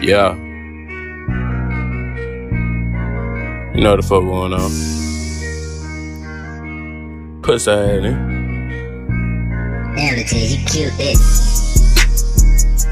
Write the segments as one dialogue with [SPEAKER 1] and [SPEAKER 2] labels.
[SPEAKER 1] Yeah. You know what the fuck going on. Pussy ass, nigga.
[SPEAKER 2] Damn, because you cute, bitch.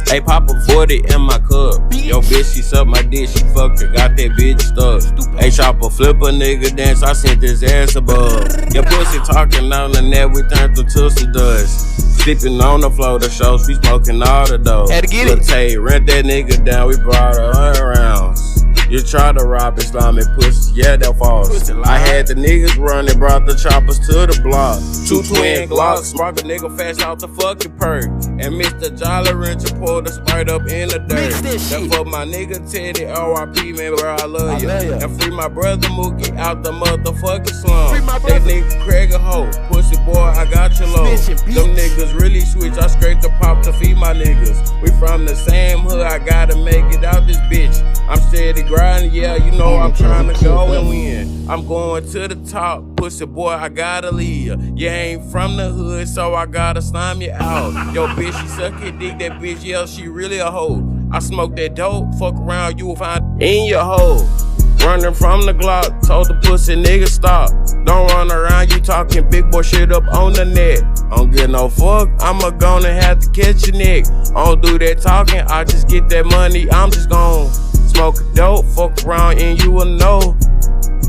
[SPEAKER 1] Hey, pop a 40 in my cup. Yo, bitch, she suck my dick, she fucked her, got that bitch stuck. Hey, chopper, flip a nigga dance, I sent his ass above. Your pussy talking on the net, we turned to Tootsie dust. Sleeping on the floor, the shows, we smoking all the dough.
[SPEAKER 3] Had to get it.
[SPEAKER 1] Tay, rent that nigga down, we brought 100 rounds. You try to rob SliME pussy, yeah, that false. I had the niggas running, brought the choppers to the block. 2 twin Glocks, spark a nigga fast out the fucking perk. And Mr. Jolly Rancher pulled the Sprite up in the dirt. That's for my nigga Teddy, R.I.P. man, bro, I love you. And free my brother Mookie out the motherfucking slum. That nigga Craig a hoe, pussy boy, I got your low. Them niggas really switch, I scrape the pop to feed my niggas. We from the same hood, I gotta make it out this bitch. I'm steady grinding, yeah, you know I'm trying to go and win. I'm going to the top, pussy boy, I gotta leave. You ain't from the hood, so I gotta slime you out. Yo, bitch, she suck your dick, that bitch, yeah, she really a hoe. I smoke that dope, fuck around, you will find in your hole. Running from the Glock, told the pussy nigga stop. Don't run around, you talking big boy shit up on the net. Don't get no fuck, I'ma gonna have to catch your neck. I don't do that talking, I just get that money, I'm just gone. Smoke a dope, fuck around and you will know.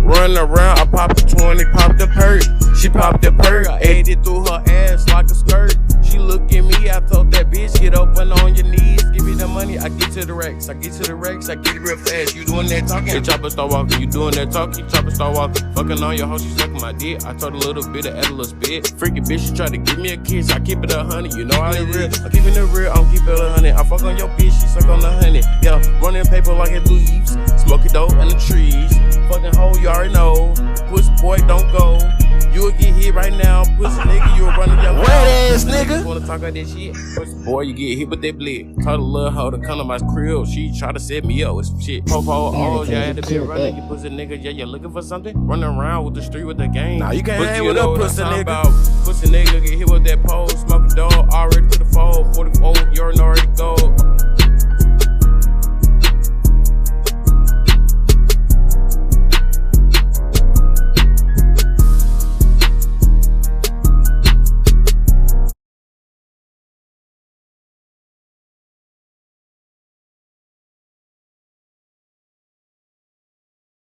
[SPEAKER 1] Run around, I pop the 20, pop the perk. She popped the perk, I ate it through her ass like a skirt. She look at me, I told that bitch, get up and on your knees. Give me the money, I get to the racks. I get to the racks, I get it real fast. You doing that talking, chopper start walking. You doing that talking, chopper start walking. Fucking on your hoe, she sucking my dick. I told a little bit, I add a little spit. Freaky bitch, she try to give me a kiss. I keep it 100, you know I ain't real. I'm keeping it real, I'm keeping it 100. I fuck on your bitch, she suck on the honey. Yeah, running paper like it leaves. Smoking dope in the trees. Fucking hoe, you already know. Pussy boy, don't go. You'll get hit right now, pussy nigga, you'll run in your mouth.
[SPEAKER 3] Ass nigga.
[SPEAKER 1] You wanna talk about that shit? Pussy boy, you get hit with that blick. Told a little hoe to come to my crib, she try to set me up with some shit. Popo, oh, yeah, I had to be running, you pussy nigga, yeah, you looking for something? Running around with the street with the gang.
[SPEAKER 3] Nah, you can't hang with that pussy nigga.
[SPEAKER 1] About. Pussy nigga, get hit with that pole, smoking dog, already to the fold, 44, you already go.